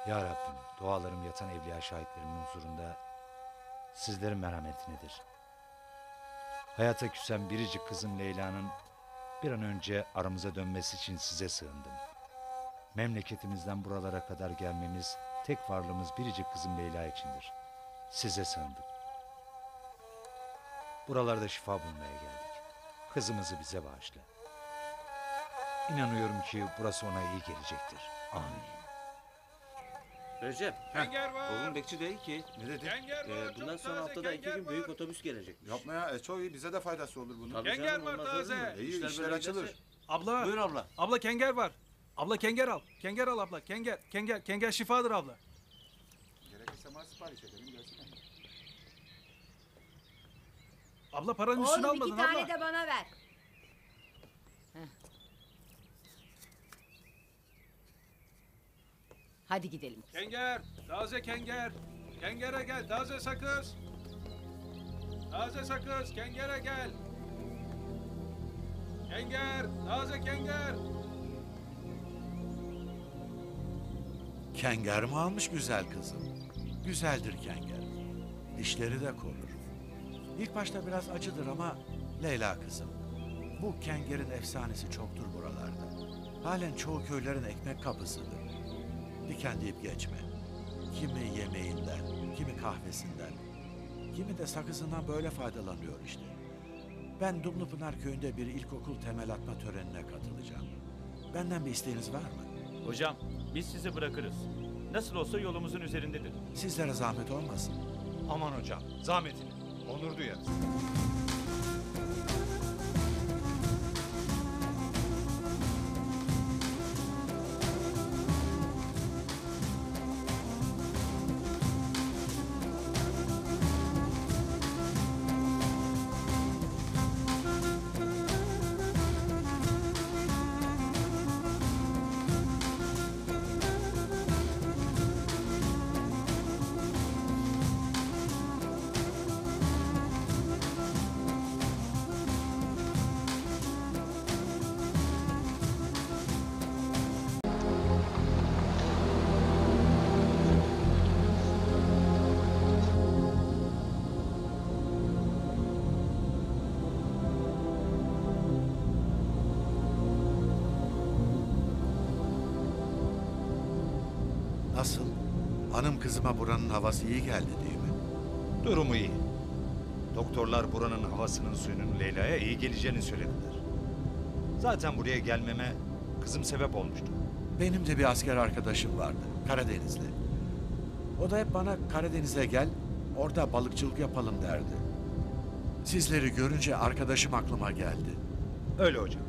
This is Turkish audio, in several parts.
Ya Rabbim, dualarım yatan evliya şahitlerimin huzurunda sizlerin merhametinedir. Hayata küsen biricik kızım Leyla'nın bir an önce aramıza dönmesi için size sığındım. Memleketimizden buralara kadar gelmemiz, tek varlığımız biricik kızım Leyla içindir. Size sığındık. Buralarda şifa bulmaya geldik. Kızımızı bize bağışla. İnanıyorum ki burası ona iyi gelecektir. Amin. Recep, Kenger var. oğlum bekçi değil ki. Ne dedi? Kenger var. Bundan çok sonra taze haftada 2 kenger gün büyük var. otobüs gelecekmiş. Yapma ya. Çok iyi. Bize de faydası olur bunun. Tabii Kenger canım, var olmaz taze. olur mu? İyi, işler böyle açılır. giderse- Abla. Buyur abla. Abla kenger var. Abla kenger al. Kenger al abla. Kenger. Kenger. Kenger şifadır abla. Gerekirse mal sipariş edelim gelsin. Abla paranın üstüne Oğlum almadın iki tane abla. de bana ver. Hadi gidelim. Kenger. Taze kenger. Kengere gel. Taze sakız. Taze sakız. Kengere gel. Kenger. Taze kenger. Kenger mi almış güzel kızım? Güzeldir kenger. Dişleri de korur. İlk başta biraz acıdır ama Leyla kızım. Bu kengerin efsanesi çoktur buralarda. Halen çoğu köylerin ekmek kapısıdır. Diken deyip geçme. Kimi yemeğinden, kimi kahvesinden, kimi de sakızından böyle faydalanıyor işte. Ben Dumlupınar köyünde bir ilkokul temel atma törenine katılacağım. Benden bir isteğiniz var mı? Hocam, biz sizi bırakırız. Nasıl olsa yolumuzun üzerindedir. Sizlere zahmet olmasın. Aman hocam, zahmetini. Onur duyarız. Nasıl? Hanım kızıma buranın havası iyi geldi değil mi? Durumu iyi. Doktorlar buranın havasının suyunun Leyla'ya iyi geleceğini söylediler. Zaten buraya gelmeme kızım sebep olmuştu. Benim de bir asker arkadaşım vardı, Karadenizli. O da hep bana Karadeniz'e gel, orada balıkçılık yapalım derdi. Sizleri görünce arkadaşım aklıma geldi. Öyle hocam.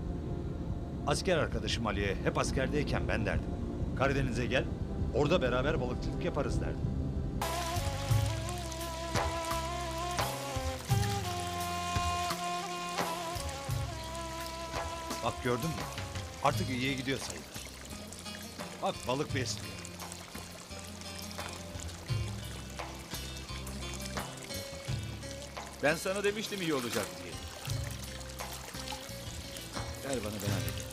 Asker arkadaşım Ali'ye hep askerdeyken ben derdim. Karadeniz'e gel, orada beraber balıkçılık yaparız derdim. Bak gördün mü? Artık iyiye gidiyor sayılır. Bak balık besliyor. Ben sana demiştim iyi olacak diye. Ver bana ben halledeyim.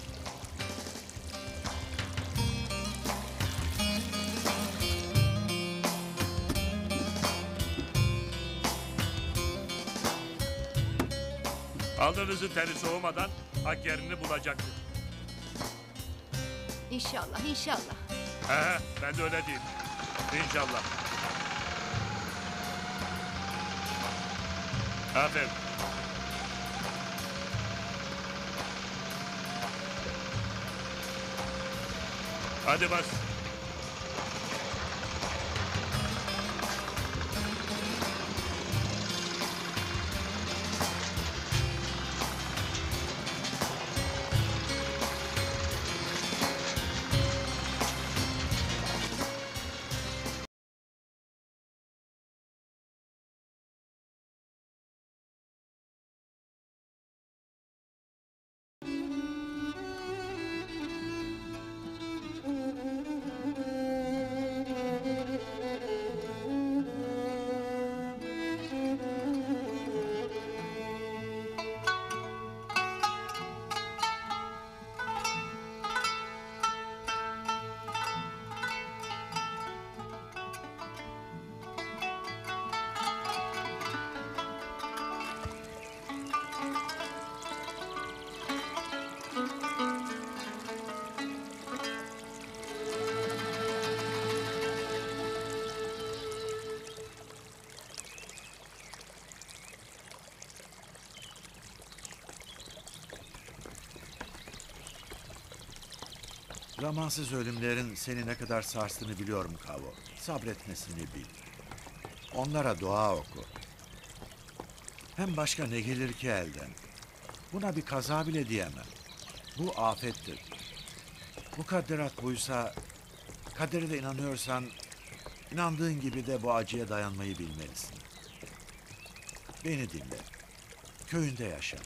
Alnınızın teri soğumadan hak yerini bulacaktır. İnşallah, inşallah. He, ben de öyle diyeyim. İnşallah. Aferin. Hadi bas. Zamansız ölümlerin seni ne kadar sarstığını biliyorum Kavo. Sabretmesini bil. Onlara dua oku. Hem başka ne gelir ki elden? Buna bir kaza bile diyemem. Bu afettir. Mukadderat buysa, kadere de inanıyorsan, inandığın gibi de bu acıya dayanmayı bilmelisin. Beni dinle. Köyünde yaşa.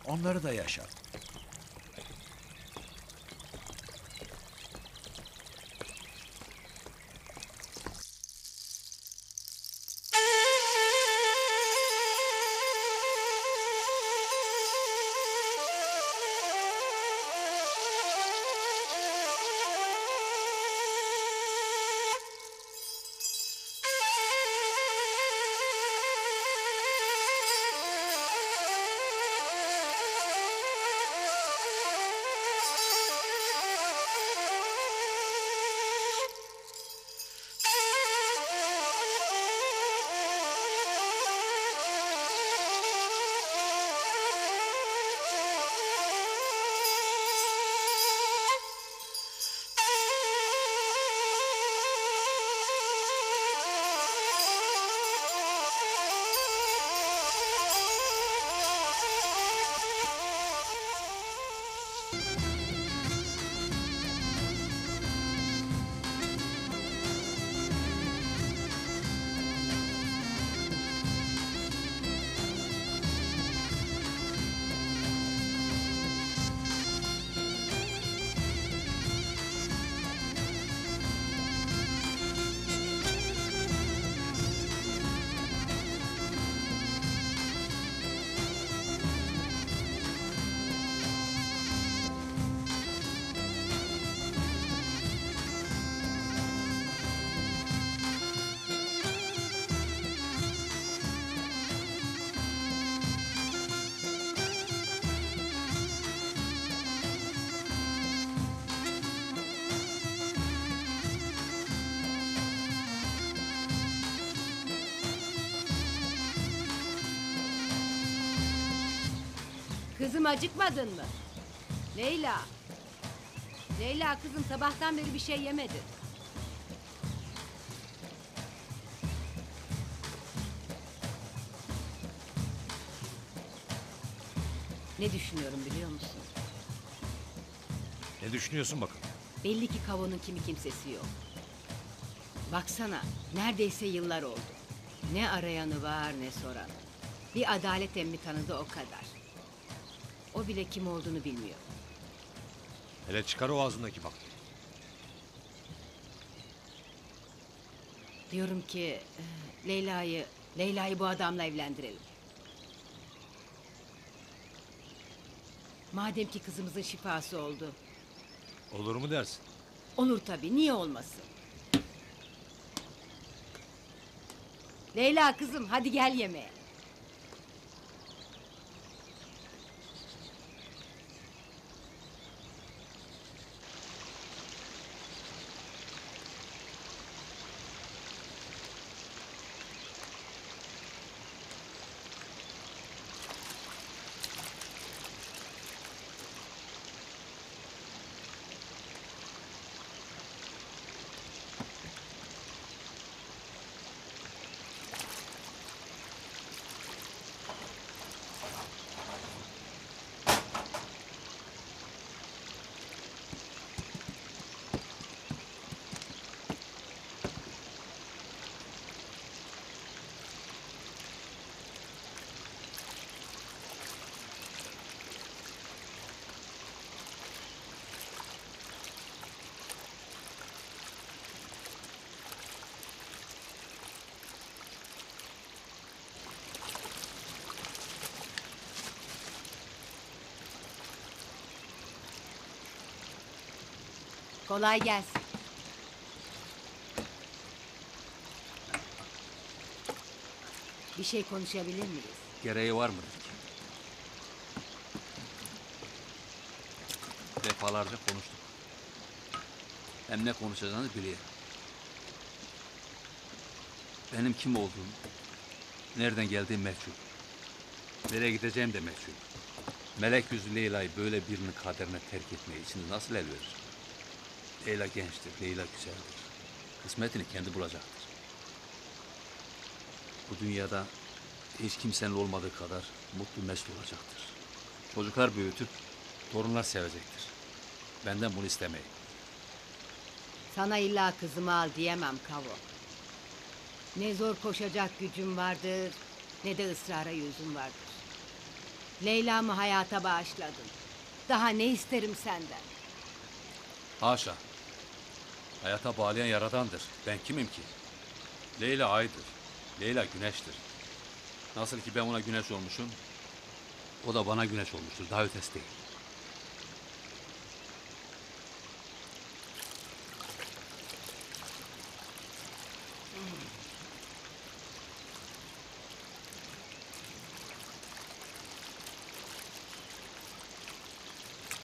Onları da yaşat. Kızım acıkmadın mı? Leyla. Leyla kızım sabahtan beri bir şey yemedi. Ne düşünüyorum biliyor musun? Ne düşünüyorsun bakalım? Belli ki Kavo'nun kimi kimsesi yok. Baksana neredeyse yıllar oldu. Ne arayanı var ne soranı. Bir adalet emmi tanıdı o kadar. O bile kim olduğunu bilmiyor. Hele çıkar o ağzındaki bak. Diyorum ki Leyla'yı bu adamla evlendirelim. Madem ki kızımızın şifası oldu. Olur mu dersin? Olur tabii, niye olmasın? Leyla kızım hadi gel yemeğe. Kolay gelsin. Bir şey konuşabilir miyiz? Gereği var mıdır ki? Defalarca konuştuk. Hem ne konuşacağını biliyorum. Benim kim olduğum, nereden geldiğim meçhul. Nereye gideceğim de meçhul. Melek yüzlü Leyla'yı böyle birinin kaderine terk etmeyi içinde nasıl el verir? Leyla gençtir, Leyla güzeldir. Kısmetini kendi bulacaktır. Bu dünyada hiç kimsenin olmadığı kadar mutlu mesut olacaktır. Çocuklar büyütüp torunlar sevecektir. Benden bunu istemeyin. Sana illa kızımı al diyemem Kavo. Ne zor koşacak gücüm vardır, ne de ısrara yüzüm vardır. Leyla'mı hayata bağışladın. Daha ne isterim senden? Haşa. Hayata bağlayan yaradandır. Ben kimim ki? Leyla aydır. Leyla güneştir. Nasıl ki ben ona güneş olmuşum, o da bana güneş olmuştur. Daha ötesi değil.